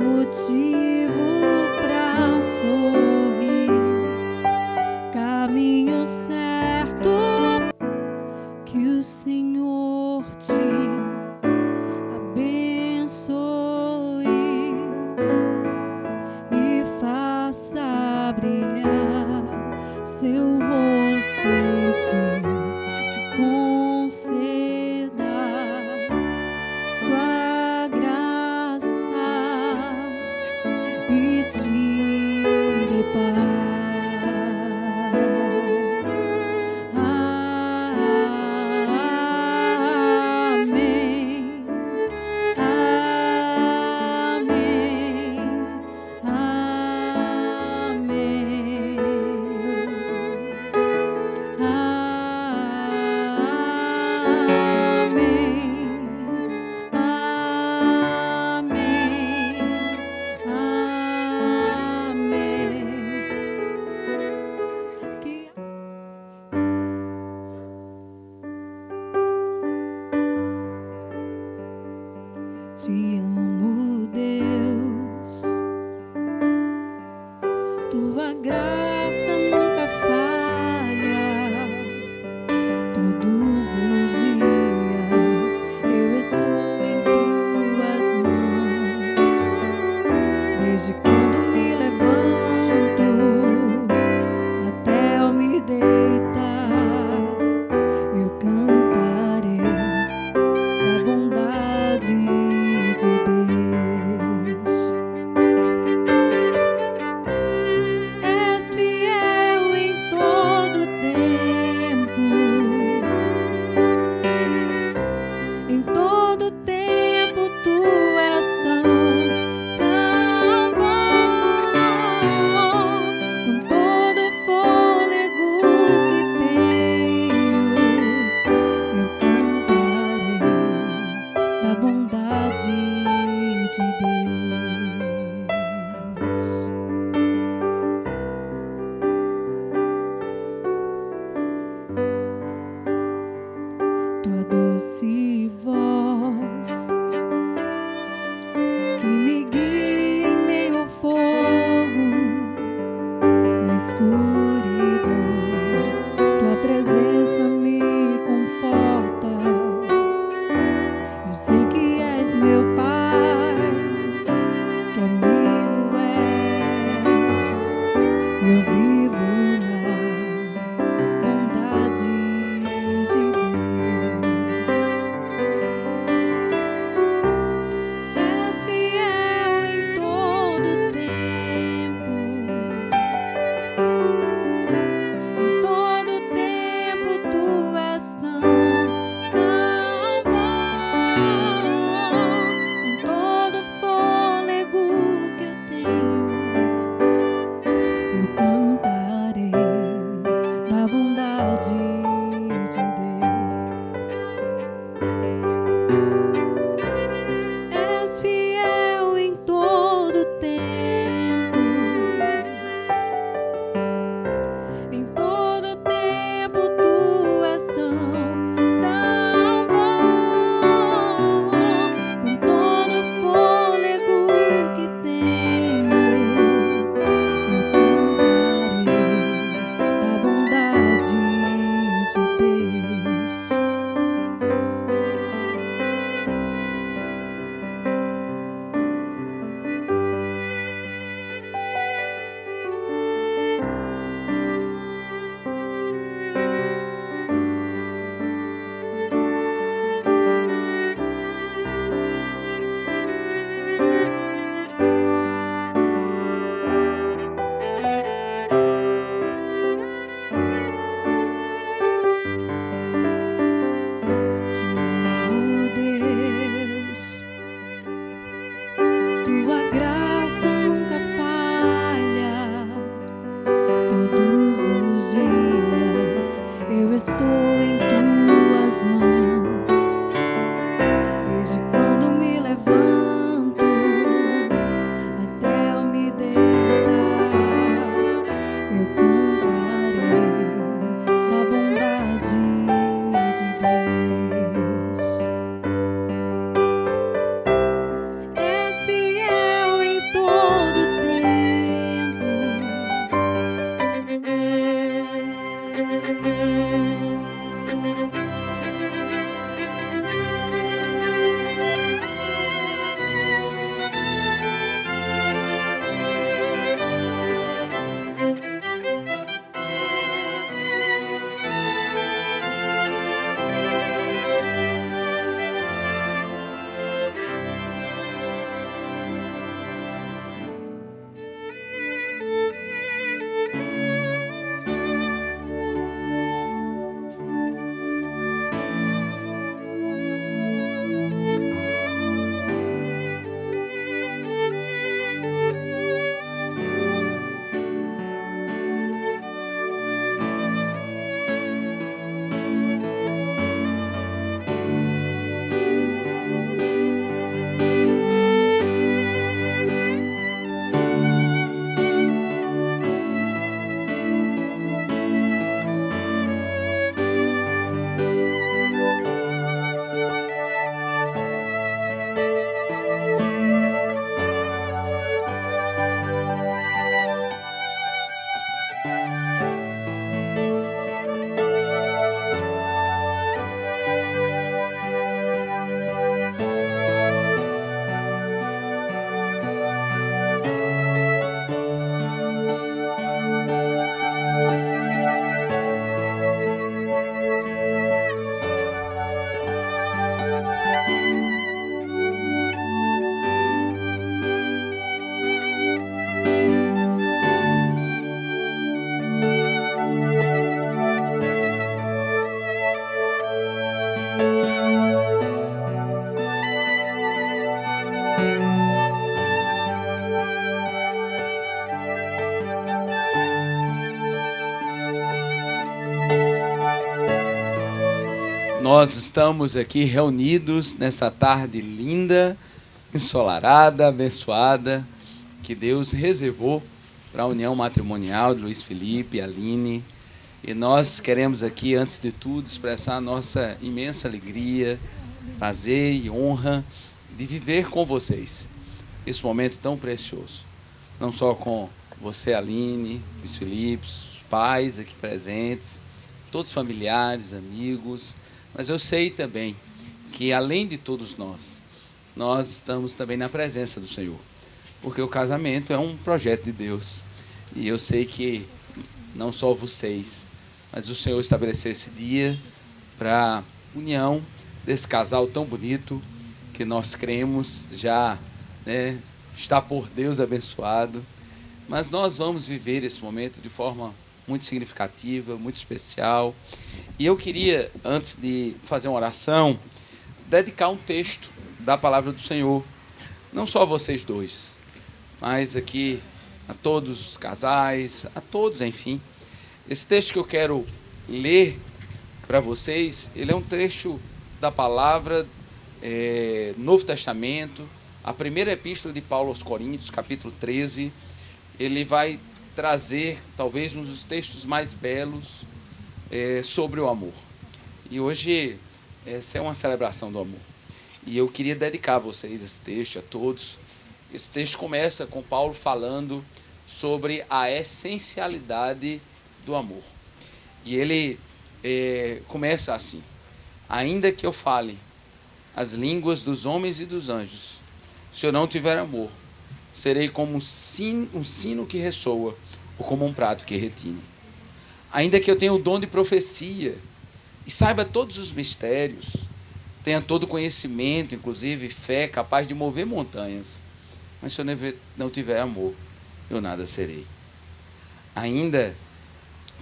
motivo pra sorrir, caminho certo que o Senhor te abençoe e faça brilhar seu rosto em ti, que conceda sua graça e te dê paz. Amém. Amém. Amém. Te amo, Deus, tua graça nunca falha. Todos os dias eu estou em tuas mãos, desde quando me levanto até eu me deitar, eu cantarei da bondade de Deus. És fiel em todo tempo, em todo tempo tu és tão bom. Nós estamos aqui reunidos nessa tarde linda, ensolarada, abençoada, que Deus reservou para a união matrimonial de Luiz Felipe e Aline. E nós queremos aqui, antes de tudo, expressar a nossa imensa alegria, prazer e honra de viver com vocês esse momento tão precioso. Não só com você, Aline, Luiz Felipe, os pais aqui presentes, todos familiares, amigos, mas eu sei também que, além de todos nós estamos também na presença do Senhor, porque o casamento é um projeto de Deus, e eu sei que não só vocês, mas o Senhor estabeleceu esse dia para a união desse casal tão bonito, que nós cremos já, né, está por Deus abençoado, mas nós vamos viver esse momento de forma muito significativa, muito especial. E eu queria, antes de fazer uma oração, dedicar um texto da palavra do Senhor, não só a vocês dois, mas aqui a todos os casais, a todos, enfim. Esse texto que eu quero ler para vocês, ele é um trecho da palavra, Novo Testamento, a primeira epístola de Paulo aos Coríntios, capítulo 13, ele vai trazer talvez um dos textos mais belos sobre o amor. E hoje essa é uma celebração do amor. E eu queria dedicar a vocês esse texto, a todos. Esse texto começa com Paulo falando sobre a essencialidade do amor. E ele começa assim: ainda que eu fale as línguas dos homens e dos anjos, se eu não tiver amor, serei como um sino que ressoa, ou como um prato que retine. Ainda que eu tenha o dom de profecia e saiba todos os mistérios, tenha todo o conhecimento, inclusive fé, capaz de mover montanhas, mas se eu não tiver amor, eu nada serei. Ainda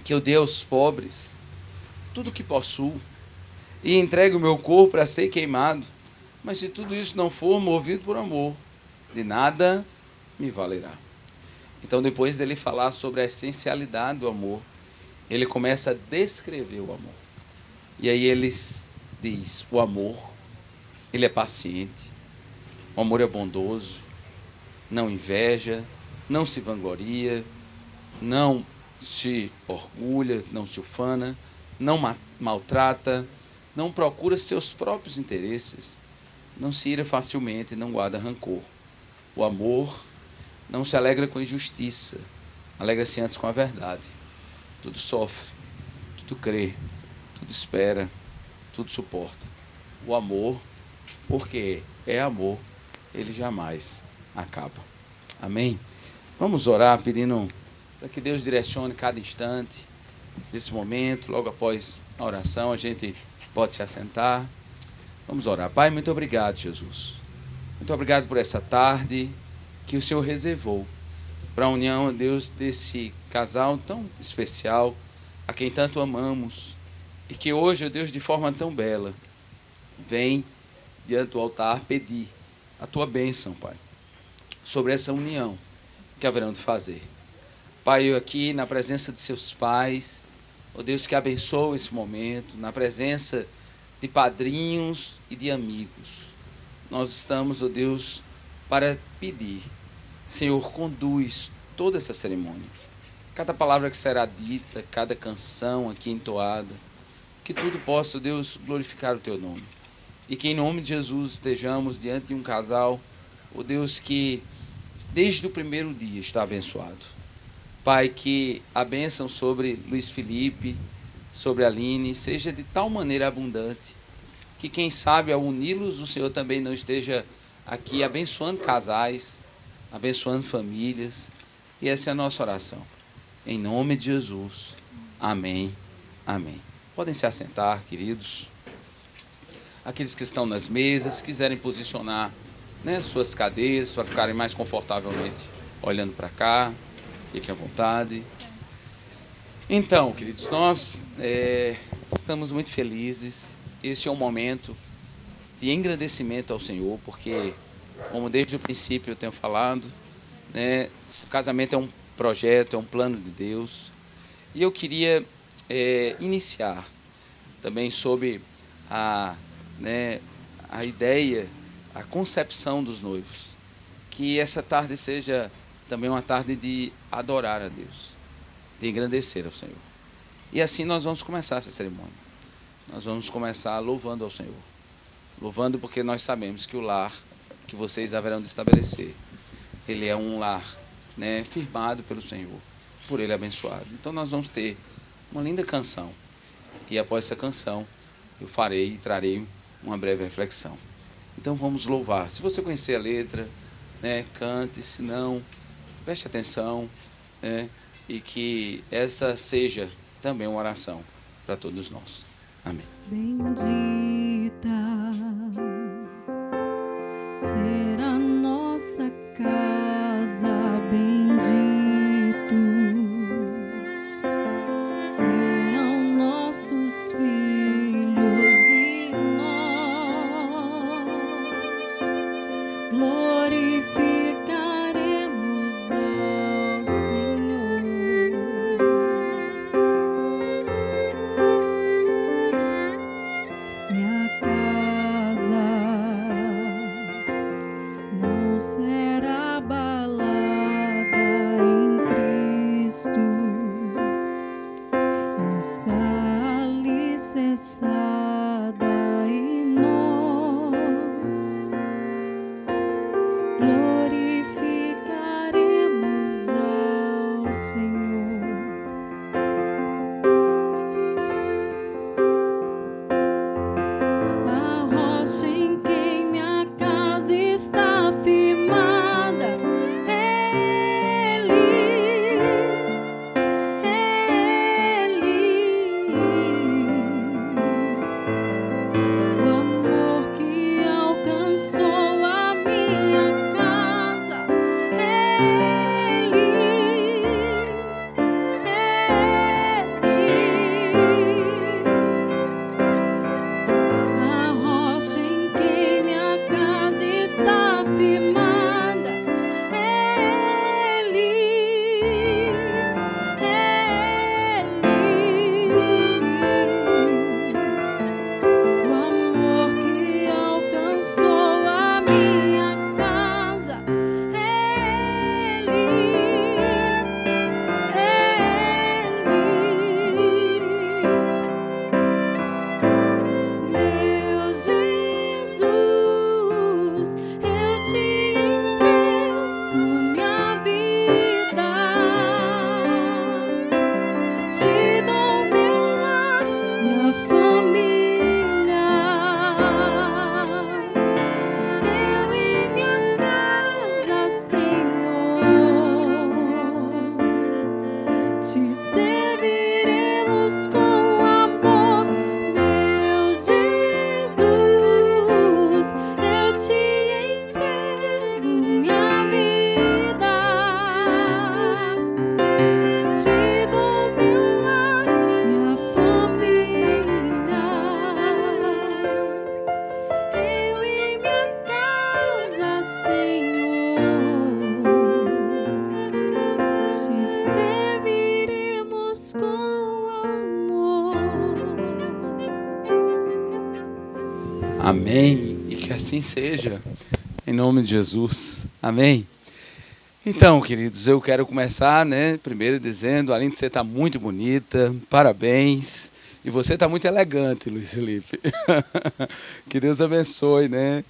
que eu dê aos pobres tudo o que possuo e entregue o meu corpo a ser queimado, mas se tudo isso não for movido por amor, de nada me valerá. Então, depois dele falar sobre a essencialidade do amor, ele começa a descrever o amor. E aí ele diz: o amor, ele é paciente, o amor é bondoso, não inveja, não se vangloria, não se orgulha, não se ufana, não maltrata, não procura seus próprios interesses, não se ira facilmente, não guarda rancor. O amor não se alegra com injustiça, alegra-se antes com a verdade. Tudo sofre, tudo crê, tudo espera, tudo suporta. O amor, porque é amor, ele jamais acaba. Amém? Vamos orar pedindo para que Deus direcione cada instante desse momento. Logo após a oração, a gente pode se assentar. Vamos orar. Pai, muito obrigado, Jesus. Muito obrigado por essa tarde que o Senhor reservou para a união, Deus, desse casal tão especial, a quem tanto amamos, e que hoje, Deus, de forma tão bela, vem diante do altar pedir a tua bênção, Pai, sobre essa união que haverão de fazer. Pai, eu aqui na presença de seus pais, ó Deus, que abençoa esse momento, na presença de padrinhos e de amigos, nós estamos, ó Deus, para pedir: Senhor, conduz toda essa cerimônia, cada palavra que será dita, cada canção aqui entoada, que tudo possa, Deus, glorificar o teu nome, e que em nome de Jesus estejamos diante de um casal, ó Deus, que desde o primeiro dia está abençoado. Pai, que a bênção sobre Luiz Felipe, sobre a Aline, seja de tal maneira abundante, que quem sabe ao uni-los o Senhor também não esteja aqui abençoando casais, abençoando famílias. E essa é a nossa oração. Em nome de Jesus. Amém. Amém. Podem se assentar, queridos. Aqueles que estão nas mesas, quiserem posicionar, né, suas cadeiras para ficarem mais confortavelmente olhando para cá, fiquem à vontade. Então, queridos, nós estamos muito felizes. Esse é um momento de engrandecimento ao Senhor, porque, como desde o princípio eu tenho falado, né, o casamento é um projeto, é um plano de Deus. E eu queria iniciar também sobre né, a ideia, a concepção dos noivos. Que essa tarde seja também uma tarde de adorar a Deus, de engrandecer ao Senhor. E assim nós vamos começar essa cerimônia. Nós vamos começar louvando ao Senhor. Louvando porque nós sabemos que o lar que vocês haverão de estabelecer, ele é um lar, né, firmado pelo Senhor, por Ele abençoado. Então nós vamos ter uma linda canção. E após essa canção, eu farei e trarei uma breve reflexão. Então vamos louvar. Se você conhecer a letra, né, cante. Se não, preste atenção, né, e que essa seja também uma oração para todos nós. Amém. Bendita será nossa casa, benditos serão nossos filhos e nós glorificaremos ao Senhor. Minha casa não será abalada em Cristo, está alicerçada em nós, glorificaremos ao Senhor. A rocha em quem minha casa está firmada, Ele, o amor que alcançou a minha casa, Ele, a rocha em quem minha casa está firmada, Ele, o amor que alcançou a minha casa, meu Jesus, eu te entrego minha vida, te dou meu lar, minha família, eu e minha casa, Senhor, te serviremos com amor, meu Jesus, eu te entrego minha vida, te dou meu lar, minha família, eu e minha casa, Senhor, te serviremos com amor. Amém. E que assim seja, em nome de Jesus. Amém. Então, queridos, eu quero começar, né, primeiro dizendo, além de você estar muito bonita, parabéns. E você está muito elegante, Luiz Felipe. Que Deus abençoe, né?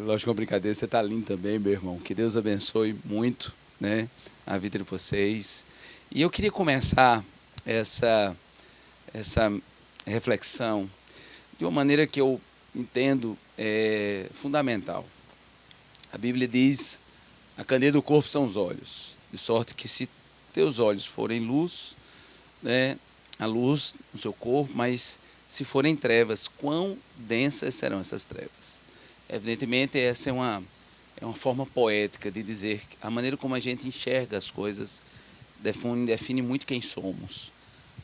Lógico que é uma brincadeira, você está lindo também, meu irmão. Que Deus abençoe muito, né, a vida de vocês. E eu queria começar essa reflexão de uma maneira que eu entendo fundamental. A Bíblia diz: a candeia do corpo são os olhos, de sorte que se teus olhos forem luz, né, a luz no seu corpo, mas se forem trevas, quão densas serão essas trevas? Evidentemente, essa é uma forma poética de dizer que a maneira como a gente enxerga as coisas define muito quem somos.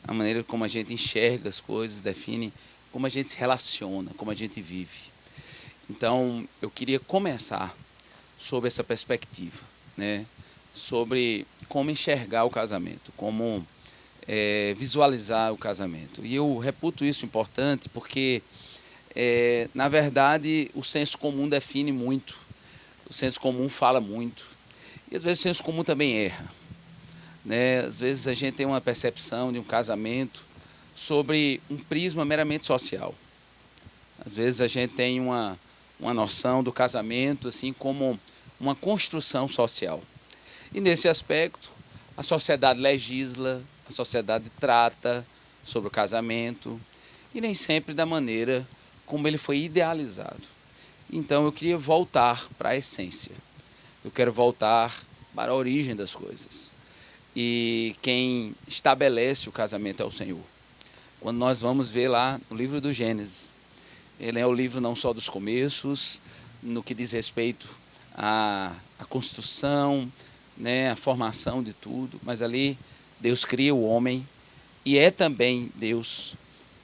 A maneira como a gente enxerga as coisas define como a gente se relaciona, como a gente vive. Então, eu queria começar sobre essa perspectiva, né? Sobre como enxergar o casamento, como visualizar o casamento. E eu reputo isso importante porque na verdade, o senso comum define muito. O senso comum fala muito. E às vezes o senso comum também erra, né? Às vezes a gente tem uma percepção de um casamento sobre um prisma meramente social. Às vezes a gente tem uma noção do casamento assim como uma construção social. E nesse aspecto, a sociedade legisla, a sociedade trata sobre o casamento, e nem sempre da maneira como ele foi idealizado. Então eu queria voltar para a essência. Eu quero voltar para a origem das coisas. E quem estabelece o casamento é o Senhor. Quando nós vamos ver lá no livro do Gênesis, ele é o livro não só dos começos, no que diz respeito à construção, né, a formação de tudo, mas ali Deus cria o homem e é também Deus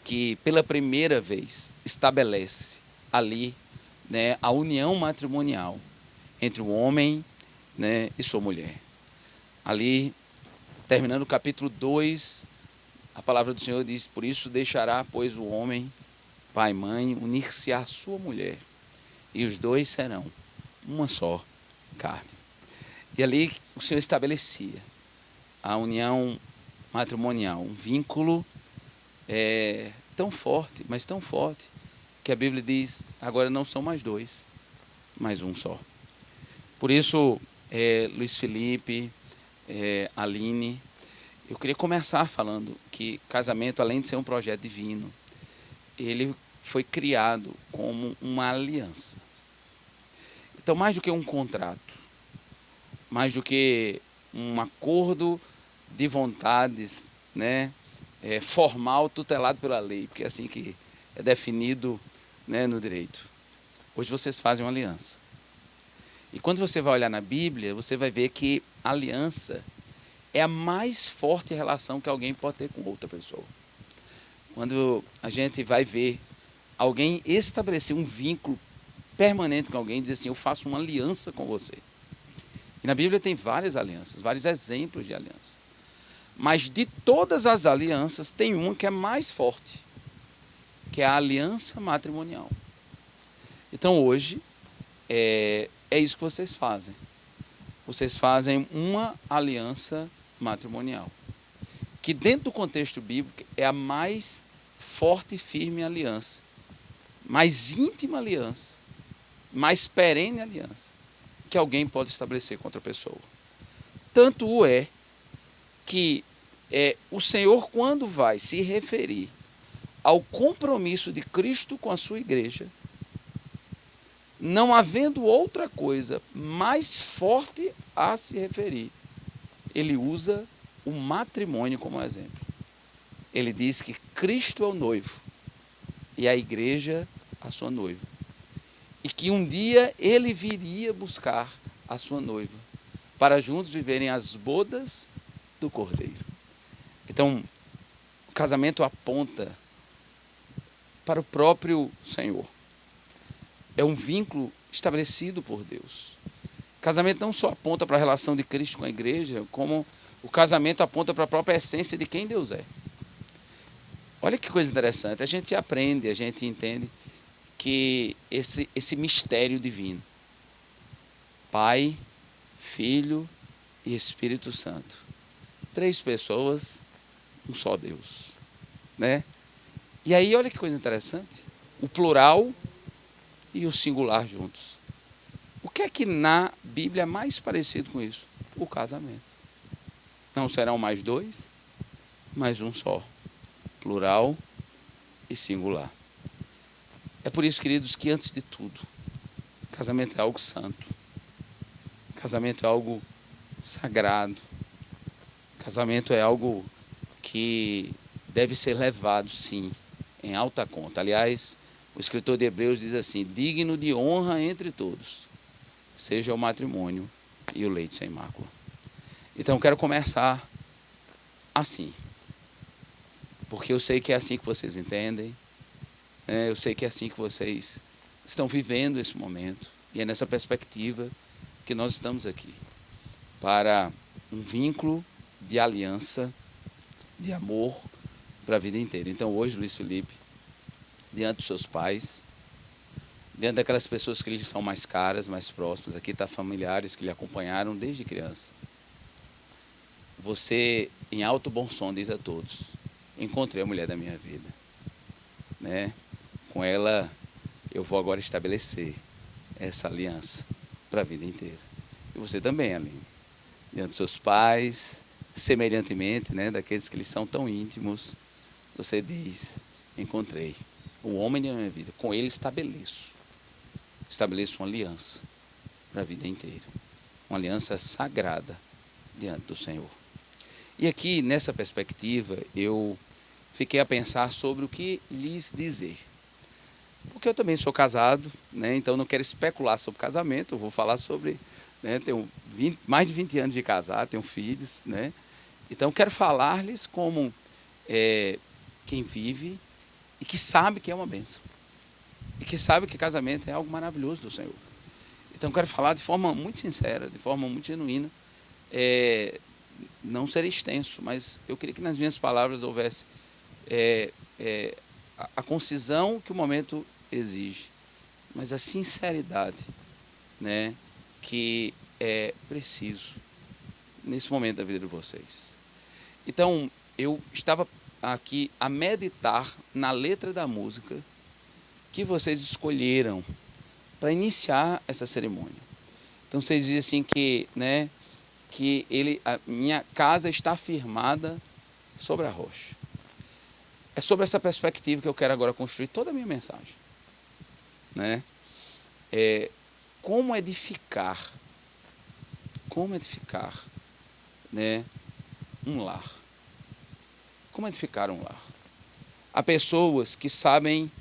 que pela primeira vez estabelece ali, né, a união matrimonial entre o homem, né, e sua mulher. Ali, terminando o capítulo 2, a palavra do Senhor diz: por isso deixará, pois, o homem, pai e mãe, unir-se à sua mulher, e os dois serão uma só carne. E ali o Senhor estabelecia a união matrimonial, um vínculo tão forte, mas tão forte, que a Bíblia diz: agora não são mais dois, mas um só. Por isso, Luiz Felipe, Aline, eu queria começar falando que casamento, além de ser um projeto divino, ele foi criado como uma aliança. Então, mais do que um contrato, mais do que um acordo de vontades, né, formal, tutelado pela lei, porque é assim que é definido, né, no direito. Hoje vocês fazem uma aliança. E quando você vai olhar na Bíblia, você vai ver que a aliança é a mais forte relação que alguém pode ter com outra pessoa. Quando a gente vai ver alguém estabelecer um vínculo permanente com alguém, dizer assim: eu faço uma aliança com você. E na Bíblia tem várias alianças, vários exemplos de aliança. Mas de todas as alianças, tem uma que é mais forte, que é a aliança matrimonial. Então hoje, é isso que vocês fazem. Vocês fazem uma aliança matrimonial, que dentro do contexto bíblico é a mais forte e firme aliança, mais íntima aliança, mais perene aliança que alguém pode estabelecer com outra pessoa. Tanto o é que o Senhor, quando vai se referir ao compromisso de Cristo com a sua igreja, não havendo outra coisa mais forte a se referir, ele usa o matrimônio como exemplo. Ele diz que Cristo é o noivo e a igreja a sua noiva. E que um dia ele viria buscar a sua noiva, para juntos viverem as bodas do Cordeiro. Então, o casamento aponta para o próprio Senhor. É um vínculo estabelecido por Deus. O casamento não só aponta para a relação de Cristo com a igreja, como o casamento aponta para a própria essência de quem Deus é. Olha que coisa interessante, a gente aprende, a gente entende que esse mistério divino, Pai, Filho e Espírito Santo, 3 pessoas, um só Deus, né? E aí olha que coisa interessante, o plural e o singular juntos. O que é que na Bíblia é mais parecido com isso? O casamento. Não serão mais 2, mas um só. Plural e singular. É por isso, queridos, que antes de tudo, casamento é algo santo. Casamento é algo sagrado. Casamento é algo que deve ser levado, sim, em alta conta. Aliás, o escritor de Hebreus diz assim: digno de honra entre todos, seja o matrimônio e o leito sem mácula. Então, quero começar assim, porque eu sei que é assim que vocês entendem, né? Eu sei que é assim que vocês estão vivendo esse momento, e é nessa perspectiva que nós estamos aqui, para um vínculo de aliança, de amor para a vida inteira. Então, hoje, Luiz Felipe, diante dos seus pais, diante daquelas pessoas que lhe são mais caras, mais próximas. Aqui está familiares que lhe acompanharam desde criança. Você, em alto bom som, diz a todos: encontrei a mulher da minha vida, né? Com ela eu vou agora estabelecer essa aliança para a vida inteira. E você também, Aline, diante dos seus pais, semelhantemente, né, daqueles que lhes são tão íntimos, você diz: encontrei o homem da minha vida, com ele estabeleço uma aliança para a vida inteira, uma aliança sagrada diante do Senhor. E aqui, nessa perspectiva, eu fiquei a pensar sobre o que lhes dizer. Porque eu também sou casado, né? Então não quero especular sobre casamento, eu vou falar sobre, né? Tenho mais de 20 anos de casado, tenho filhos, né? Então quero falar-lhes como quem vive e que sabe que é uma bênção. E que sabe que casamento é algo maravilhoso do Senhor. Então quero falar de forma muito sincera, de forma muito genuína. Não serei extenso, mas eu queria que nas minhas palavras houvesse a concisão que o momento exige, mas a sinceridade, né, que é preciso nesse momento da vida de vocês. Então, eu estava aqui a meditar na letra da música que vocês escolheram para iniciar essa cerimônia. Então, vocês dizem assim que, né, que a minha casa está firmada sobre a rocha. É sobre essa perspectiva que eu quero agora construir toda a minha mensagem, né? Como edificar, né, um lar. Como edificar um lar? Há pessoas que sabem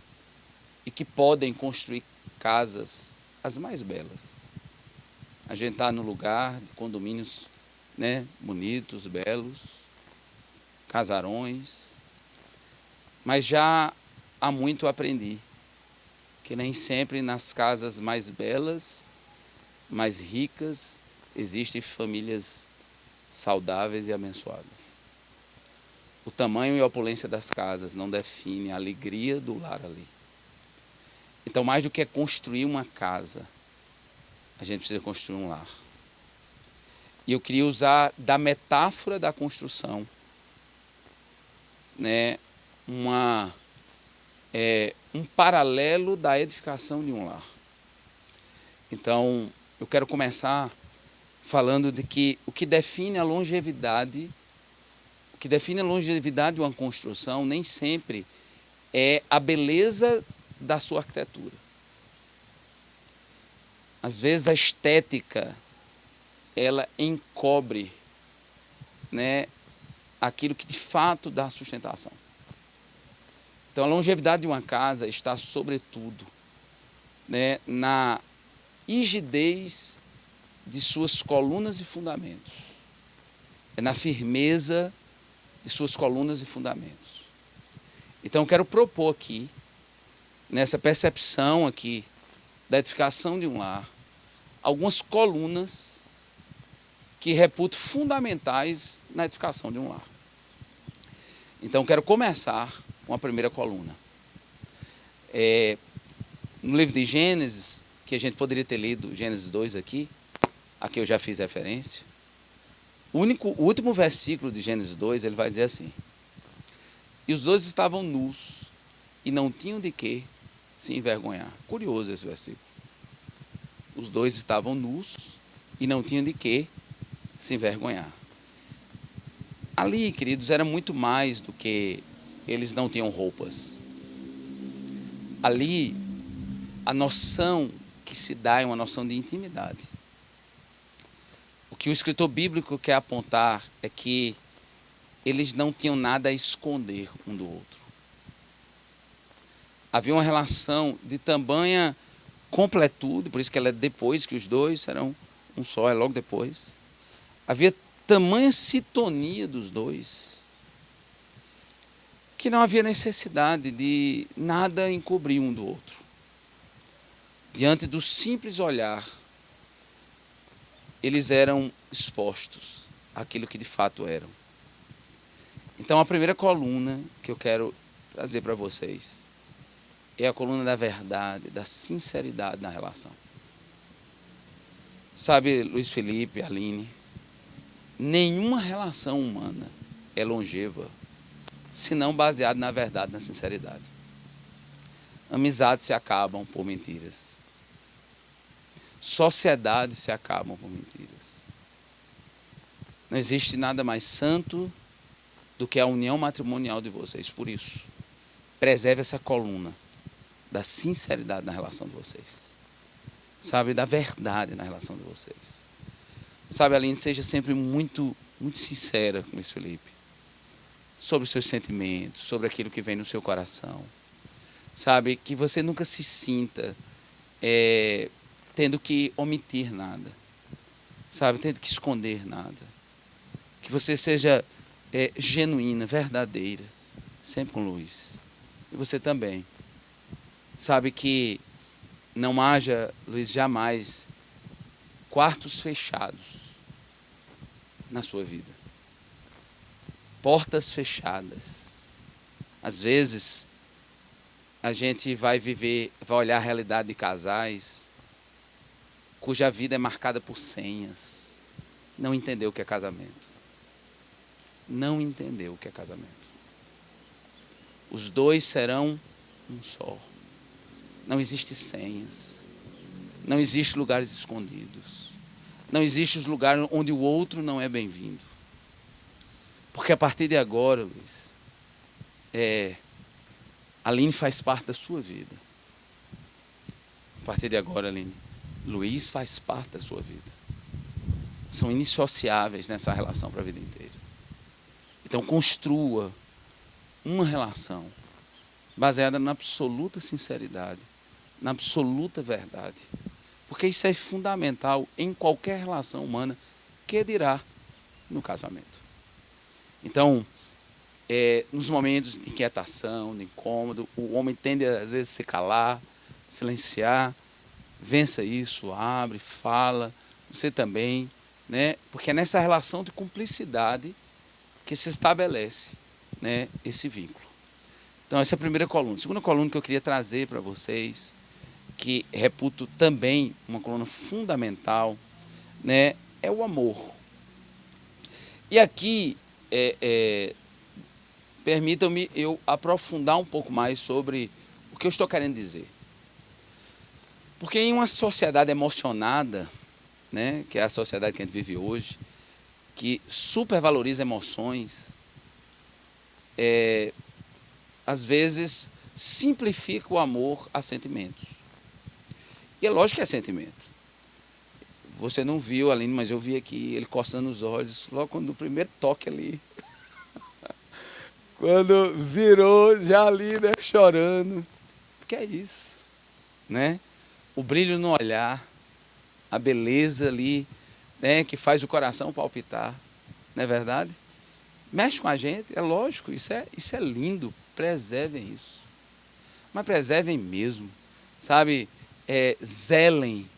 e que podem construir casas as mais belas. A gente está no lugar de condomínios, né, bonitos, belos, casarões, mas já há muito aprendi que nem sempre nas casas mais belas, mais ricas, existem famílias saudáveis e abençoadas. O tamanho e a opulência das casas não define a alegria do lar ali. Então, mais do que construir uma casa, a gente precisa construir um lar. E eu queria usar da metáfora da construção, né, um paralelo da edificação de um lar. Então, eu quero começar falando de que o que define a longevidade de uma construção nem sempre é a beleza da sua arquitetura. Às vezes a estética, ela encobre, né, aquilo que de fato dá sustentação. Então a longevidade de uma casa está sobretudo, né, na rigidez de suas colunas e fundamentos. É na firmeza de suas colunas e fundamentos. Então eu quero propor aqui, nessa percepção aqui da edificação de um lar, algumas colunas que reputo fundamentais na edificação de um lar. Então quero começar com a primeira coluna. No livro de Gênesis, que a gente poderia ter lido Gênesis 2 aqui eu já fiz referência. O último versículo de Gênesis 2, ele vai dizer assim: e os dois estavam nus e não tinham de que se envergonhar. Curioso esse versículo. Os dois estavam nus e não tinham de que se envergonhar. Ali, queridos, era muito mais do que eles não tinham roupas. Ali, a noção que se dá é uma noção de intimidade. O que o escritor bíblico quer apontar é que eles não tinham nada a esconder um do outro. Havia uma relação de tamanha completude, por isso que ela é depois que os dois serão um só, é logo depois. Havia tamanha sintonia dos dois, que não havia necessidade de nada encobrir um do outro. Diante do simples olhar, eles eram expostos àquilo que de fato eram. Então, a primeira coluna que eu quero trazer para vocês é a coluna da verdade, da sinceridade na relação. Sabe, Luiz Felipe, Aline, nenhuma relação humana é longeva se não baseada na verdade, na sinceridade. Amizades se acabam por mentiras. Sociedades se acabam por mentiras. Não existe nada mais santo do que a união matrimonial de vocês. Por isso, preserve essa coluna da sinceridade na relação de vocês. Sabe, da verdade na relação de vocês. Sabe, Aline, seja sempre muito sincera com Luiz Felipe. Sobre os seus sentimentos, sobre aquilo que vem no seu coração. Sabe, que você nunca se sinta tendo que omitir nada. Sabe, tendo que esconder nada. Que você seja genuína, verdadeira, sempre com Luiz. E você também. Sabe, que não haja, Luiz, jamais quartos fechados na sua vida. Portas fechadas. Às vezes, a gente vai olhar a realidade de casais cuja vida é marcada por senhas. Não entendeu o que é casamento. Não entendeu o que é casamento. Os dois serão um só. Não existe senhas. Não existe lugares escondidos. Não existe os lugares onde o outro não é bem-vindo. Porque a partir de agora, Luiz, a Aline faz parte da sua vida. A partir de agora, Aline, Luiz faz parte da sua vida. São indissociáveis nessa relação para a vida inteira. Então, construa uma relação baseada na absoluta sinceridade, na absoluta verdade. Porque isso é fundamental em qualquer relação humana, que dirá no casamento. Então, nos momentos de inquietação, de incômodo, o homem tende às vezes a se calar, silenciar. Vença isso, abre, fala, você também, né? Porque é nessa relação de cumplicidade que se estabelece, né, esse vínculo. Então, essa é a primeira coluna. A segunda coluna que eu queria trazer para vocês, que reputo também uma coluna fundamental, né, é o amor. E aqui, permitam-me eu aprofundar um pouco mais sobre o que eu estou querendo dizer. Porque em uma sociedade emocionada, né, que é a sociedade que a gente vive hoje, que supervaloriza emoções, às vezes simplifica o amor a sentimentos. E é lógico que é sentimento. Você não viu, Aline, mas eu vi aqui ele coçando os olhos, logo quando o primeiro toque ali. Quando virou, já ali, né, chorando. Porque é isso, né? O brilho no olhar, a beleza ali, né, que faz o coração palpitar, não é verdade? Mexe com a gente, é lógico, isso é lindo, preservem isso. Mas preservem mesmo, sabe? Zelem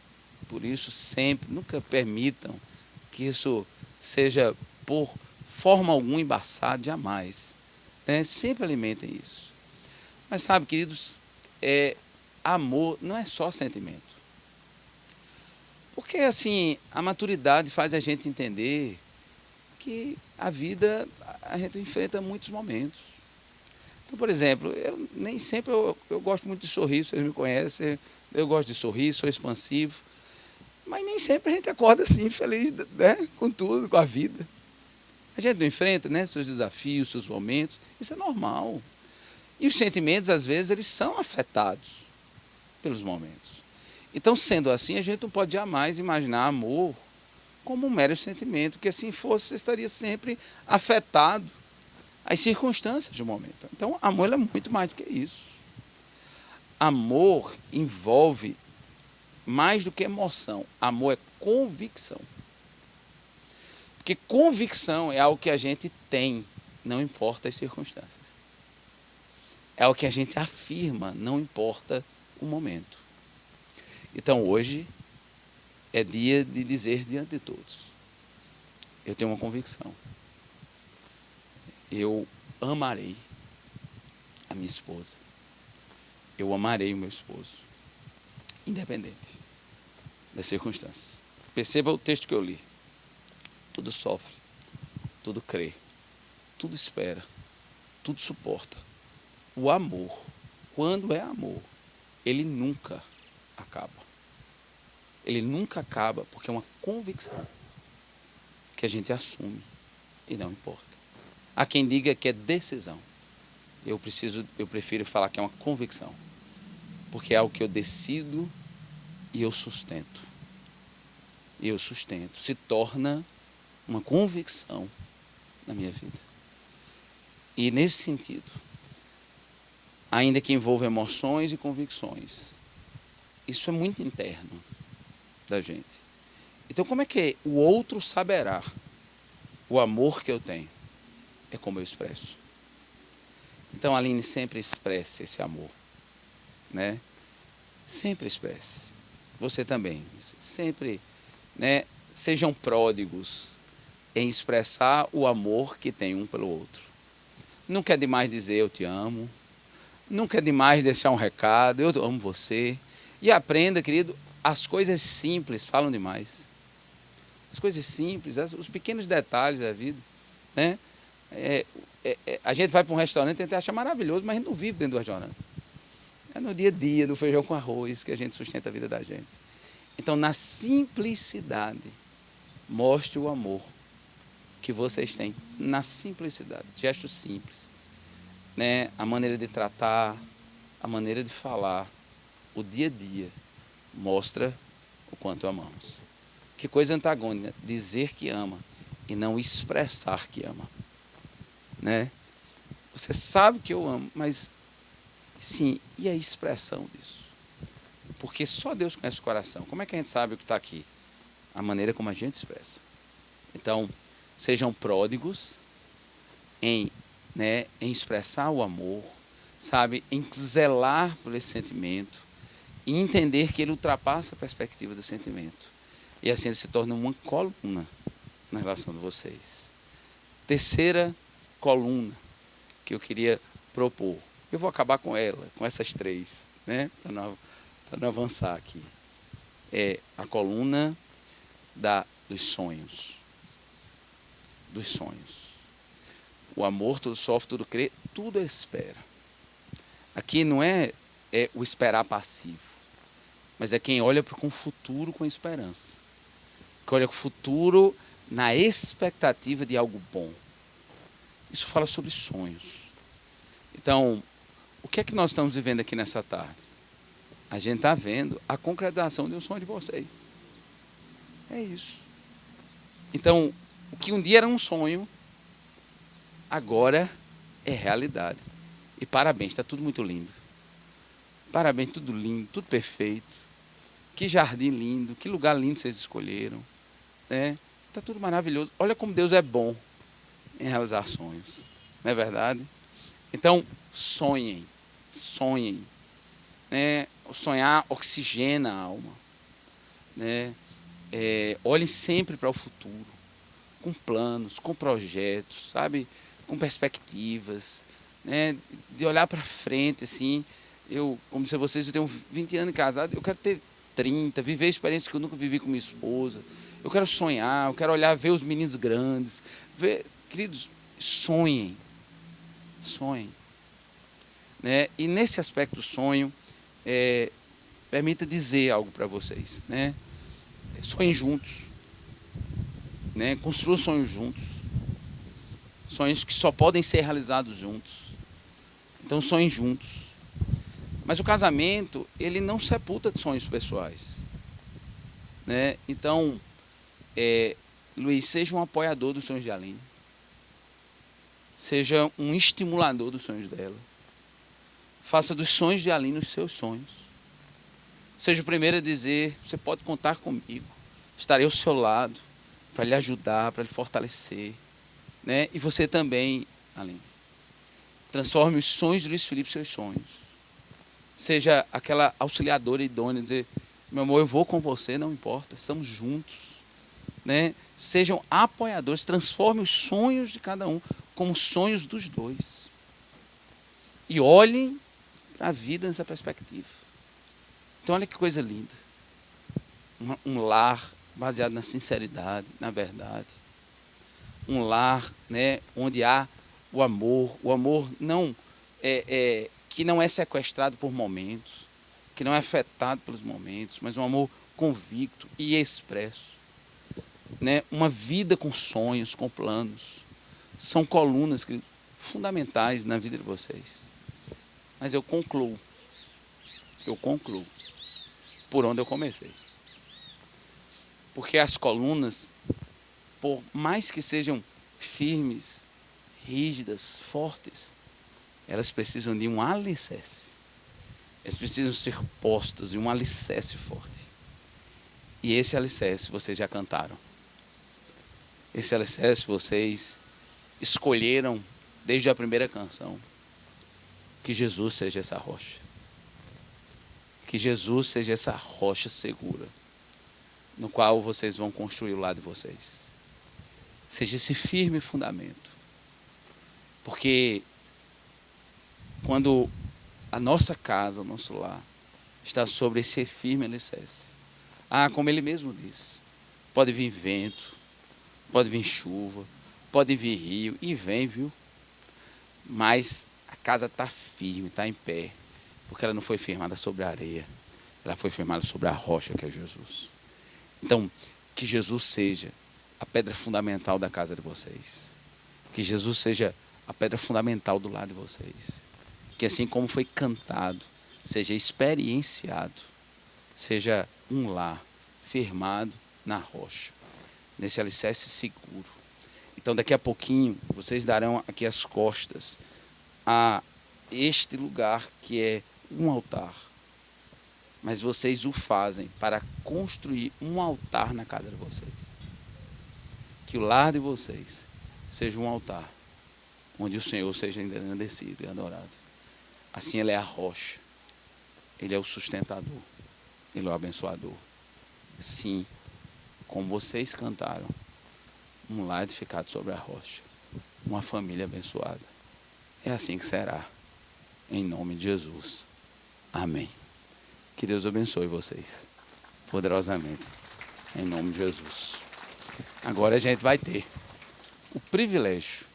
por isso sempre, nunca permitam que isso seja por forma alguma embaçado, jamais. Né? Sempre alimentem isso. Mas sabe, queridos, amor não é só sentimento. Porque assim, a maturidade faz a gente entender que a vida, a gente enfrenta muitos momentos. Então, por exemplo, eu nem sempre eu gosto muito de sorrir, vocês me conhecem, eu gosto de sorrir, sou expansivo, mas nem sempre a gente acorda assim, feliz, né, com tudo, com a vida. A gente não enfrenta, né, seus desafios, seus momentos, isso é normal. E os sentimentos, às vezes, eles são afetados pelos momentos. Então, sendo assim, a gente não pode jamais imaginar amor como um mero sentimento, porque assim fosse, você estaria sempre afetado às circunstâncias do momento. Então, amor é muito mais do que isso. Amor envolve mais do que emoção. Amor é convicção. Porque convicção é algo que a gente tem, não importa as circunstâncias. É algo que a gente afirma, não importa o momento. Então, hoje é dia de dizer diante de todos: eu tenho uma convicção. Eu amarei a minha esposa. eu amarei o meu esposo, independente das circunstâncias. Perceba o texto que eu li. Tudo sofre, tudo crê, tudo espera, tudo suporta. O amor, quando é amor, ele nunca acaba. Ele nunca acaba porque é uma convicção que a gente assume e não importa. Há quem diga que é decisão. Eu prefiro falar que é uma convicção, porque é algo que eu decido e eu sustento. E eu sustento. Se torna uma convicção na minha vida. E nesse sentido, ainda que envolva emoções e convicções, isso é muito interno da gente. Então, como é que o outro saberá o amor que eu tenho? É como eu expresso. Então, Aline, sempre expresse esse amor, né? Sempre expresse. Você também. Sempre, né? Sejam pródigos em expressar o amor que tem um pelo outro. Nunca é demais dizer eu te amo. Nunca é demais deixar um recado, eu amo você. E aprenda, querido, as coisas simples falam demais. As coisas simples, os pequenos detalhes da vida, né? A gente vai para um restaurante e a gente acha maravilhoso, mas a gente não vive dentro do restaurante. É no dia a dia, do feijão com arroz, que a gente sustenta a vida da gente. Então, na simplicidade, mostre o amor que vocês têm. Na simplicidade, gestos simples, né? A maneira de tratar, a maneira de falar, o dia a dia, mostra o quanto amamos. Que coisa antagônica, dizer que ama e não expressar que ama, né? Você sabe que eu amo, mas sim, e a expressão disso? Porque só Deus conhece o coração. Como é que a gente sabe o que está aqui? A maneira como a gente expressa. Então, sejam pródigos em expressar o amor, sabe, em zelar por esse sentimento e entender que ele ultrapassa a perspectiva do sentimento. E assim ele se torna uma coluna na relação de vocês. Terceira coluna que eu queria propor. Eu vou acabar com ela, com essas três, né, para não avançar aqui. É a coluna dos sonhos. Dos sonhos. O amor tudo sofre, tudo crê, tudo espera. Aqui não é o esperar passivo, mas é quem olha com o futuro com esperança. Que olha com o futuro na expectativa de algo bom. Isso fala sobre sonhos. Então, o que é que nós estamos vivendo aqui nessa tarde? A gente está vendo a concretização de um sonho de vocês. É isso. Então, o que um dia era um sonho, agora é realidade. E parabéns, está tudo muito lindo. Parabéns, tudo lindo, tudo perfeito. Que jardim lindo, que lugar lindo vocês escolheram. Está tudo maravilhoso. Olha como Deus é bom em realizar sonhos. Não é verdade? Então, sonhem. Sonhem. O sonhar oxigena a alma. Olhem sempre para o futuro. Com planos, com projetos, sabe? Com perspectivas, né? De olhar para frente, assim. Como se vocês, eu tenho 20 anos de casado, eu quero ter 30, viver experiências que eu nunca vivi com minha esposa. Eu quero sonhar, eu quero olhar, ver os meninos grandes. Queridos, sonhem. Sonhem. Né? E nesse aspecto do sonho, permita dizer algo para vocês. Né? Sonhem juntos. Né? Construam sonhos juntos. Sonhos que só podem ser realizados juntos. Então, sonhem juntos. Mas o casamento, ele não sepulta de sonhos pessoais. Né? Então, Luiz, seja um apoiador dos sonhos de Aline. Seja um estimulador dos sonhos dela. Faça dos sonhos de Aline os seus sonhos. Seja o primeiro a dizer, você pode contar comigo. Estarei ao seu lado para lhe ajudar, para lhe fortalecer. Né? E você também, Aline. Transforme os sonhos de Luiz Felipe em seus sonhos. Seja aquela auxiliadora idônea, dizer, meu amor, eu vou com você, não importa, estamos juntos. Né? Sejam apoiadores, transformem os sonhos de cada um como sonhos dos dois. E olhem para a vida nessa perspectiva. Então, olha que coisa linda. Um lar baseado na sinceridade, na verdade. Um lar, né, onde há o amor não que não é sequestrado por momentos, que não é afetado pelos momentos, mas um amor convicto e expresso. Né? Uma vida com sonhos, com planos. São colunas fundamentais na vida de vocês. Mas eu concluo por onde eu comecei. Porque as colunas, por mais que sejam firmes, rígidas, fortes, elas precisam de um alicerce. Elas precisam ser postas em um alicerce forte. E esse alicerce vocês já cantaram. Esse alicerce vocês escolheram desde a primeira canção. Que Jesus seja essa rocha. Que Jesus seja essa rocha segura, no qual vocês vão construir o lado de vocês. Seja esse firme fundamento. Porque quando a nossa casa, o nosso lar, está sobre esse firme alicerce, como ele mesmo disse, pode vir vento, pode vir chuva, pode vir rio, e vem, viu? Mas a casa está firme, está em pé, porque ela não foi firmada sobre a areia, ela foi firmada sobre a rocha que é Jesus. Então, que Jesus seja a pedra fundamental da casa de vocês. Que Jesus seja a pedra fundamental do lado de vocês. Que assim como foi cantado, seja experienciado, seja um lar firmado na rocha, nesse alicerce seguro. Então, daqui a pouquinho, vocês darão aqui as costas a este lugar que é um altar. Mas vocês o fazem para construir um altar na casa de vocês. Que o lar de vocês seja um altar, onde o Senhor seja engrandecido e adorado. Assim Ele é a rocha, Ele é o sustentador, Ele é o abençoador. Sim, como vocês cantaram, um lar edificado sobre a rocha, uma família abençoada. É assim que será, em nome de Jesus. Amém. Que Deus abençoe vocês, poderosamente, em nome de Jesus. Agora a gente vai ter o privilégio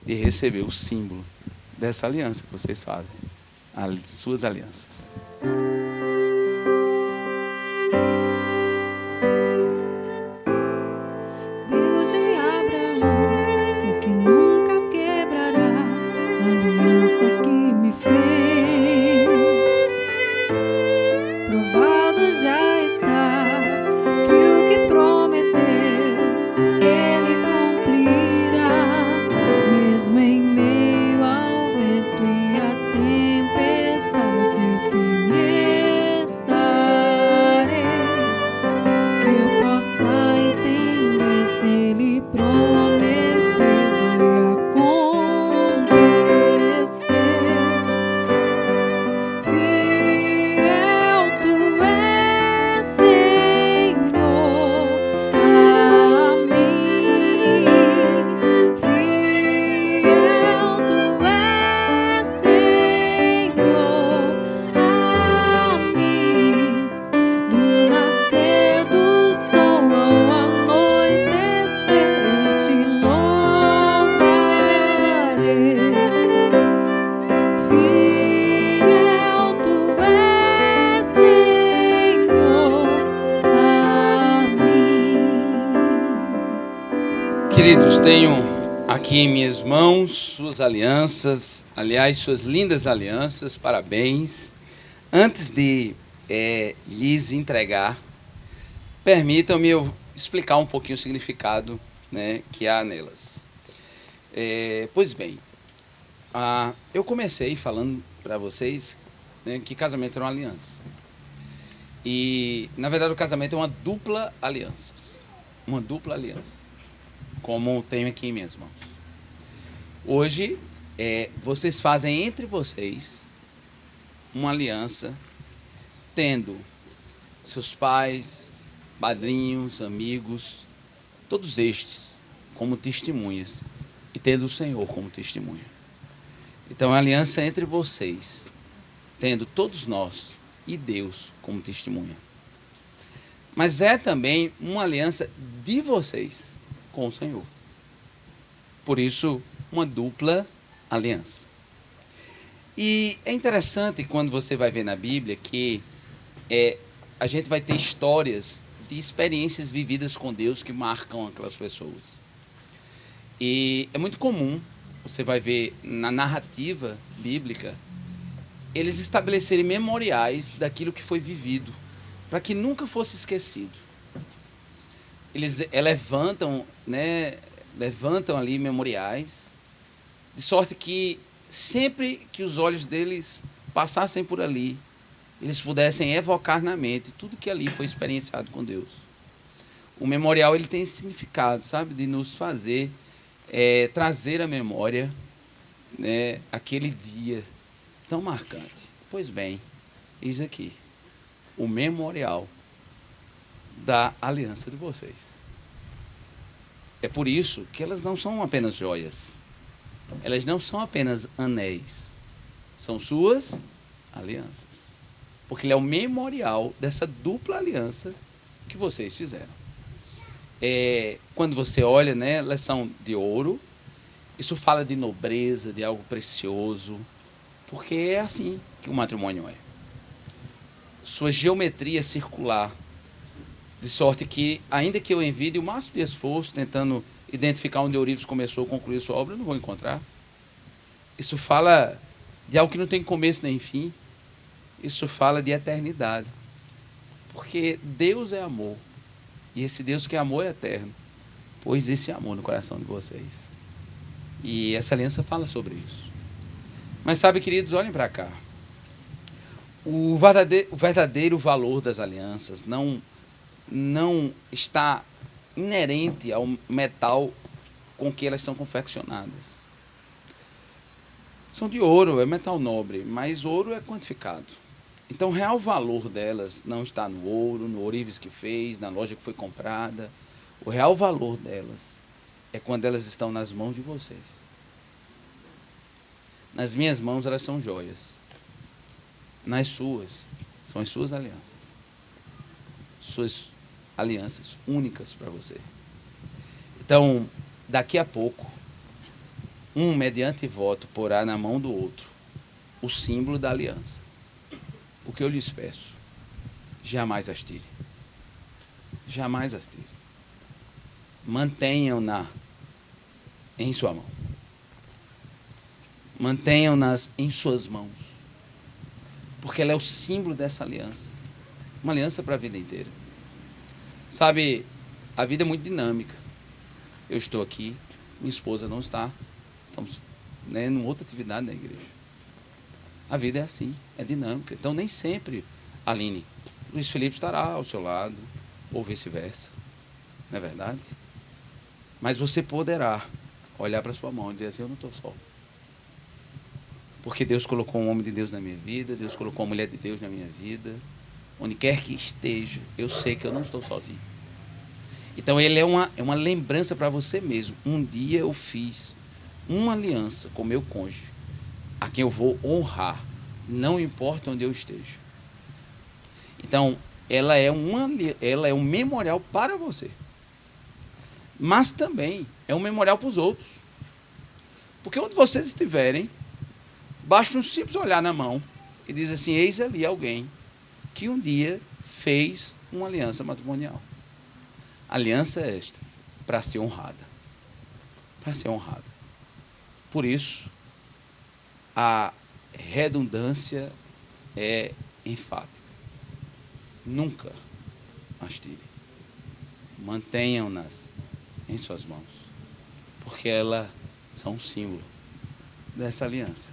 de receber o símbolo dessa aliança que vocês fazem, as suas alianças. Deus de Abraão, sei que nunca quebrará a aliança que me fez. Provado já está que o que prometeu Ele cumprirá, mesmo em meio ao vento e à tempestade, firme estarei. Que eu possa entender, se Ele prometeu, vai acontecer. Fiel Tu és, Senhor, a mim. Fiel Tu és, Senhor, a mim. Do nascer do sol ao anoitecer, eu Te louvarei. Fiel Tu és, Senhor, a mim. Queridos, tenho aqui em minhas mãos suas alianças, aliás, suas lindas alianças, parabéns. Antes de lhes entregar, permitam-me eu explicar um pouquinho o significado, né, que há nelas. Pois bem, eu comecei falando para vocês, né, que casamento era uma aliança. E, na verdade, o casamento é uma dupla aliança. Uma dupla aliança, como tenho aqui em minhas mãos. Hoje, vocês fazem entre vocês uma aliança, tendo seus pais, padrinhos, amigos, todos estes como testemunhas, e tendo o Senhor como testemunha. Então, é uma aliança entre vocês, tendo todos nós e Deus como testemunha. Mas é também uma aliança de vocês com o Senhor. Por isso, uma dupla aliança. E é interessante quando você vai ver na Bíblia que a gente vai ter histórias de experiências vividas com Deus que marcam aquelas pessoas. E é muito comum, você vai ver na narrativa bíblica, eles estabelecerem memoriais daquilo que foi vivido, para que nunca fosse esquecido. Eles levantam ali memoriais, de sorte que sempre que os olhos deles passassem por ali, eles pudessem evocar na mente tudo que ali foi experienciado com Deus. O memorial ele tem esse significado, sabe, de nos fazer trazer à memória, né, aquele dia tão marcante. Pois bem, eis aqui o memorial da aliança de vocês. É por isso que elas não são apenas joias, elas não são apenas anéis, são suas alianças, porque ele é o memorial dessa dupla aliança que vocês fizeram. Quando você olha, né, elas são de ouro. Isso fala de nobreza, de algo precioso, porque é assim que o matrimônio é. Sua geometria circular, de sorte que, ainda que eu envie o máximo de esforço tentando identificar onde Eurives começou ou concluiu sua obra, eu não vou encontrar. Isso fala de algo que não tem começo nem fim. Isso fala de eternidade, porque Deus é amor. E esse Deus que é amor é eterno, pôs esse amor no coração de vocês. E essa aliança fala sobre isso. Mas sabe, queridos, olhem para cá. O verdadeiro valor das alianças não está inerente ao metal com que elas são confeccionadas. São de ouro, é metal nobre, mas ouro é quantificado. Então, o real valor delas não está no ouro, no ourives que fez, na loja que foi comprada. O real valor delas é quando elas estão nas mãos de vocês. Nas minhas mãos, elas são joias. Nas suas, são as suas alianças. Suas alianças únicas para você. Então, daqui a pouco, um mediante voto porá na mão do outro o símbolo da aliança. O que eu lhes peço, jamais as tire. Jamais as tire. Mantenham-na em sua mão. Mantenham-nas em suas mãos. Porque ela é o símbolo dessa aliança. Uma aliança para a vida inteira. Sabe, a vida é muito dinâmica. Eu estou aqui, minha esposa não está. Estamos numa outra atividade na igreja. A vida é assim, é dinâmica. Então, nem sempre, Aline, Luiz Felipe estará ao seu lado, ou vice-versa. Não é verdade? Mas você poderá olhar para sua mão e dizer assim, eu não estou só. Porque Deus colocou um homem de Deus na minha vida, Deus colocou uma mulher de Deus na minha vida. Onde quer que esteja, eu sei que eu não estou sozinho. Então, ele é uma lembrança para você mesmo. Um dia eu fiz uma aliança com meu cônjuge, a quem eu vou honrar, não importa onde eu esteja. Então, ela é um memorial para você. Mas também é um memorial para os outros. Porque onde vocês estiverem, basta um simples olhar na mão e dizer assim, eis ali alguém que um dia fez uma aliança matrimonial. A aliança é esta, para ser honrada. Para ser honrada. Por isso, a redundância é enfática. Nunca as tire. Mantenham-nas em suas mãos, porque elas são um símbolo dessa aliança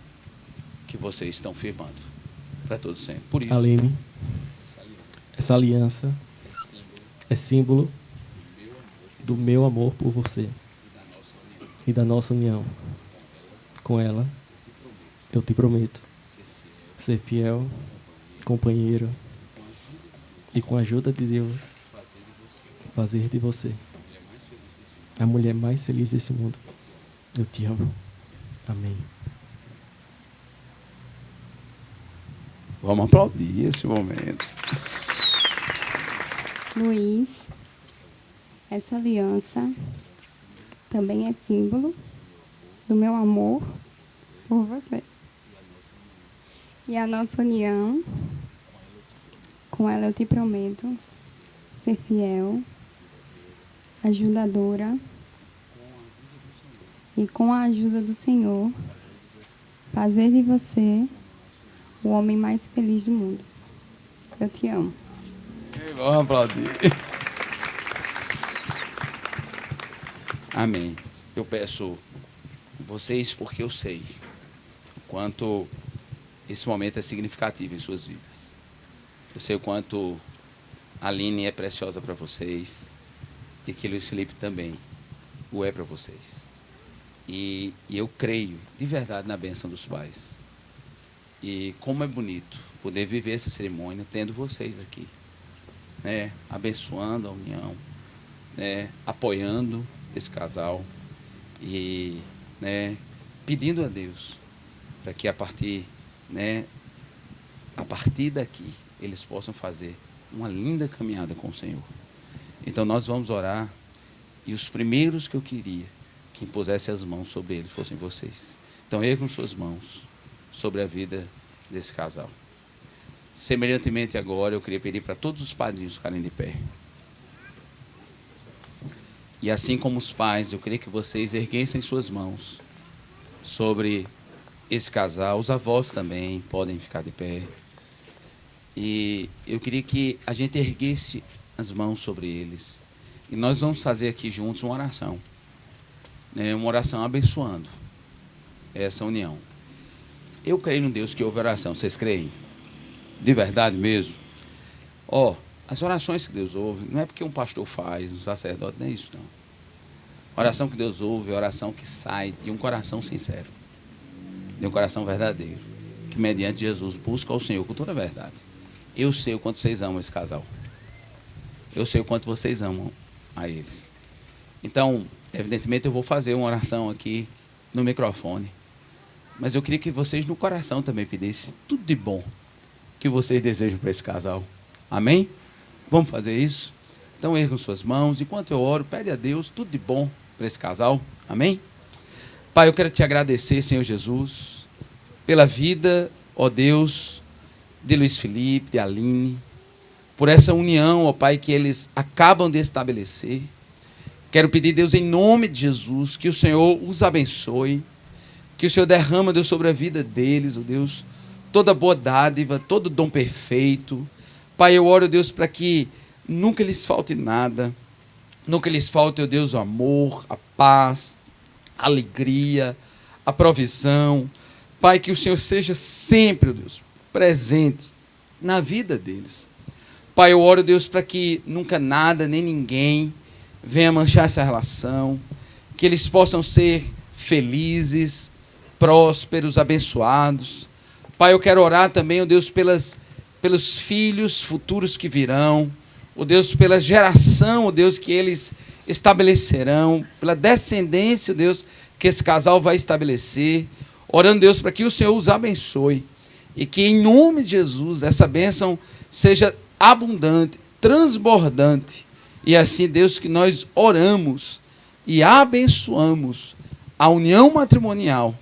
que vocês estão firmando para todos sempre. Por isso, Aline, essa aliança é símbolo do meu amor por você e da nossa união. Com ela, eu te prometo ser fiel, companheiro e, com a ajuda de Deus, fazer de você a mulher mais feliz desse mundo. Eu te amo. Amém. Vamos aplaudir esse momento. Luiz, essa aliança também é símbolo do meu amor por você. E a nossa união, com ela eu te prometo ser fiel, ajudadora e com a ajuda do Senhor, fazer de você o homem mais feliz do mundo. Eu te amo. Vamos aplaudir. Amém. Eu peço vocês porque eu sei o quanto esse momento é significativo em suas vidas. Eu sei o quanto a Aline é preciosa para vocês e que Luiz Felipe também o é para vocês. E eu creio de verdade na bênção dos pais. E como é bonito poder viver essa cerimônia tendo vocês aqui, né, abençoando a união, né, apoiando esse casal e, né, pedindo a Deus para que a partir daqui eles possam fazer uma linda caminhada com o Senhor. Então nós vamos orar e os primeiros que eu queria que impusesse as mãos sobre eles fossem vocês. Então ergam suas mãos sobre a vida desse casal. Semelhantemente agora, eu queria pedir para todos os padrinhos ficarem de pé. E assim como os pais, eu queria que vocês erguessem suas mãos sobre esse casal. Os avós também podem ficar de pé. E eu queria que a gente erguesse as mãos sobre eles. E nós vamos fazer aqui juntos uma oração. Né, uma oração abençoando essa união. Eu creio no Deus que ouve oração. Vocês creem? De verdade mesmo? As orações que Deus ouve, não é porque um pastor faz, um sacerdote, não é isso não. A oração que Deus ouve é a oração que sai de um coração sincero, de um coração verdadeiro, que mediante Jesus busca ao Senhor com toda a verdade. Eu sei o quanto vocês amam esse casal. Eu sei o quanto vocês amam a eles. Então, evidentemente eu vou fazer uma oração aqui no microfone. Mas eu queria que vocês no coração também pedissem tudo de bom que vocês desejam para esse casal. Amém? Vamos fazer isso? Então ergam suas mãos. Enquanto eu oro, pede a Deus tudo de bom para esse casal. Amém? Pai, eu quero te agradecer, Senhor Jesus, pela vida, ó Deus, de Luiz Felipe, de Aline, por essa união, ó Pai, que eles acabam de estabelecer. Quero pedir, Deus, em nome de Jesus, que o Senhor os abençoe, que o Senhor derrama, Deus, sobre a vida deles, ó Deus, toda boa dádiva, todo dom perfeito. Pai, eu oro, Deus, para que nunca lhes falte nada, nunca lhes falte, ó Deus, o amor, a paz, a alegria, a provisão. Pai, que o Senhor seja sempre, ó Deus, presente na vida deles. Pai, eu oro, Deus, para que nunca nada, nem ninguém venha manchar essa relação, que eles possam ser felizes, prósperos, abençoados. Pai, eu quero orar também, ó Deus, pelos filhos futuros que virão, ó Deus, pela geração, ó Deus, que eles estabelecerão, pela descendência, ó Deus, que esse casal vai estabelecer, orando, Deus, para que o Senhor os abençoe e que, em nome de Jesus, essa bênção seja abundante, transbordante. E assim, Deus, que nós oramos e abençoamos a união matrimonial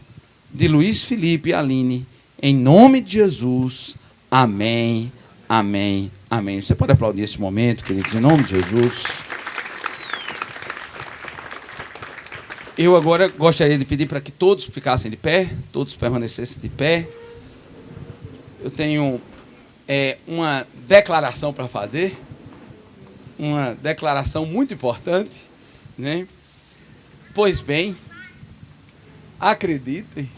de Luiz Felipe e Aline, em nome de Jesus. Amém, amém, amém. Você pode aplaudir esse momento, queridos, em nome de Jesus. Eu agora gostaria de pedir para que todos ficassem de pé, todos permanecessem de pé. Eu tenho uma declaração para fazer, uma declaração muito importante, né? Pois bem, acreditem,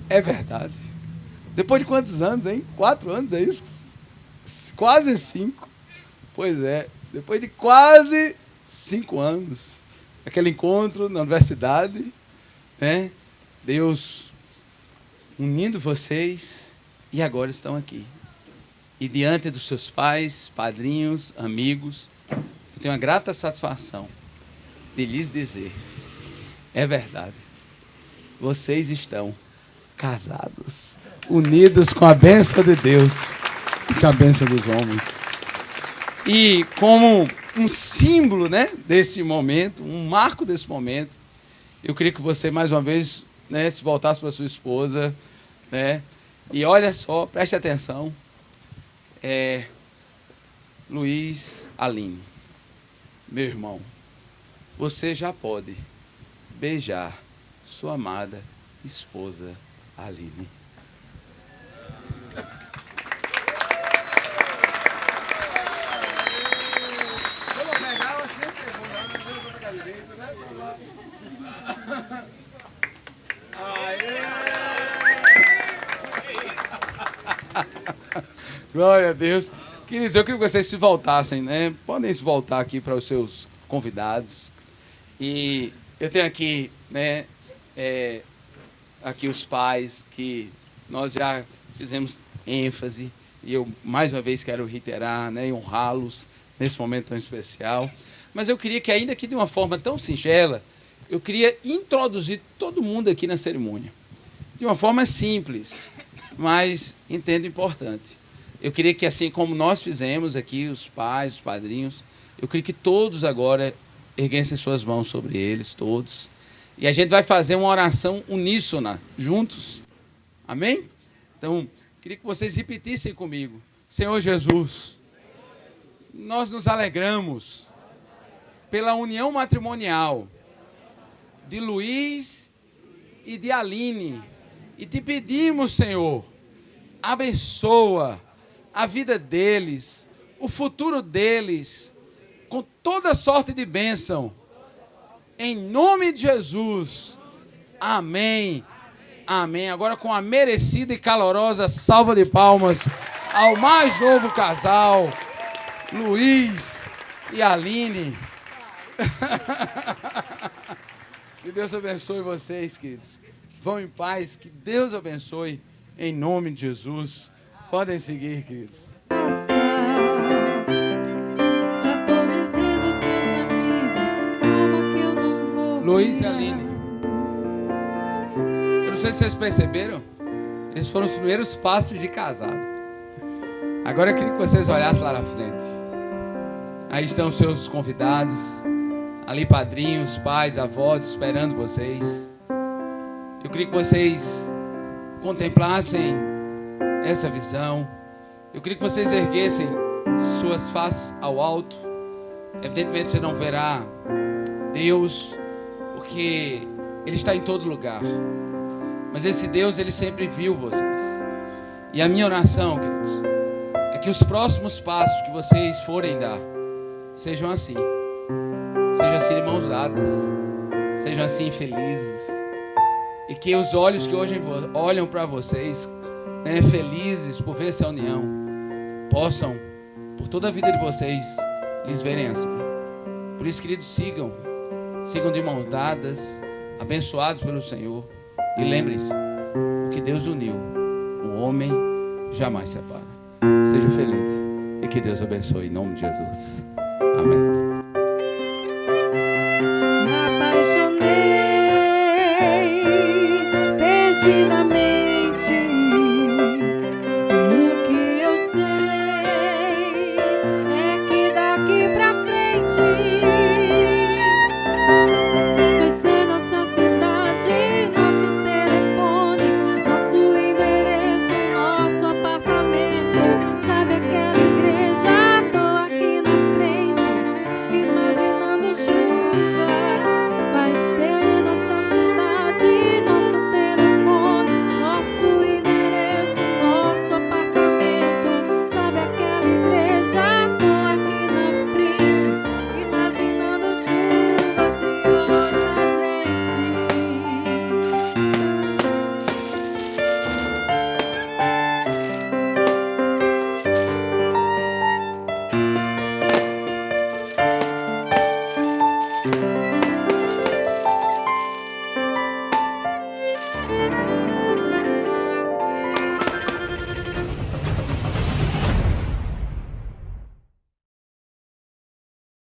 é verdade. Depois de quantos anos, hein? 4 anos, é isso? Quase 5. Pois é, depois de quase 5 anos. Aquele encontro na universidade, né? Deus unindo vocês e agora estão aqui. E diante dos seus pais, padrinhos, amigos, eu tenho uma grata satisfação de lhes dizer, é verdade, vocês estão casados. unidos com a bênção de Deus e com a bênção dos homens. E como um símbolo, né, desse momento, um marco desse momento, eu queria que você, mais uma vez, né, se voltasse para sua esposa, né, e olha só, preste atenção, Luiz, Aline, meu irmão, você já pode beijar sua amada esposa, Aline. Glória a Deus. Queridos, eu queria que vocês se voltassem, né? Podem se voltar aqui para os seus convidados. E eu tenho aqui, né, aqui os pais que nós já fizemos ênfase. E eu, mais uma vez, quero reiterar, né, e honrá-los nesse momento tão especial. Mas eu queria que, ainda que de uma forma tão singela, eu queria introduzir todo mundo aqui na cerimônia. De uma forma simples, mas entendo importante. Eu queria que, assim como nós fizemos aqui, os pais, os padrinhos, eu queria que todos agora erguessem suas mãos sobre eles, todos. E a gente vai fazer uma oração uníssona, juntos. Amém? Então, queria que vocês repetissem comigo. Senhor Jesus, nós nos alegramos pela união matrimonial de Luiz e de Aline. E te pedimos, Senhor, abençoa a vida deles, o futuro deles, com toda sorte de bênção. Em nome de Jesus. Amém. Amém. Agora com a merecida e calorosa salva de palmas ao mais novo casal, Luiz e Aline. Que Deus abençoe vocês, queridos. Vão em paz, que Deus abençoe, em nome de Jesus. Podem seguir, queridos. Já tô dizendo aos meus amigos, calma que eu não vou. Luiz e Aline. Eu não sei se vocês perceberam, esses foram os primeiros passos de casado. Agora eu queria que vocês olhassem lá na frente. Aí estão os seus convidados, ali padrinhos, pais, avós, esperando vocês. Eu queria que vocês contemplassem essa visão. Eu queria que vocês erguessem suas faces ao alto. Evidentemente você não verá Deus, porque Ele está em todo lugar. Mas esse Deus, Ele sempre viu vocês. E a minha oração, queridos, é que os próximos passos que vocês forem dar sejam assim. Sejam assim de mãos dadas. Sejam assim felizes. E que os olhos que hoje olham para vocês, né, felizes por ver essa união, possam, por toda a vida de vocês, lhes verem assim. Por isso, queridos, sigam de mãos dadas, abençoados pelo Senhor. E lembrem-se, o que Deus uniu, o homem jamais separa. Seja feliz e que Deus abençoe em nome de Jesus. Amém. Perdidamente, o que eu sei é que daqui pra frente vai ser nossa cidade, nosso telefone, nosso endereço, nosso apartamento. Sabe aquela igreja? Tô aqui na frente, imaginando chuva. Vai ser nossa cidade, nosso telefone, nosso endereço, nosso apartamento. Sabe aquela igreja? Tô aqui na frente, imaginando chuva de outra gente.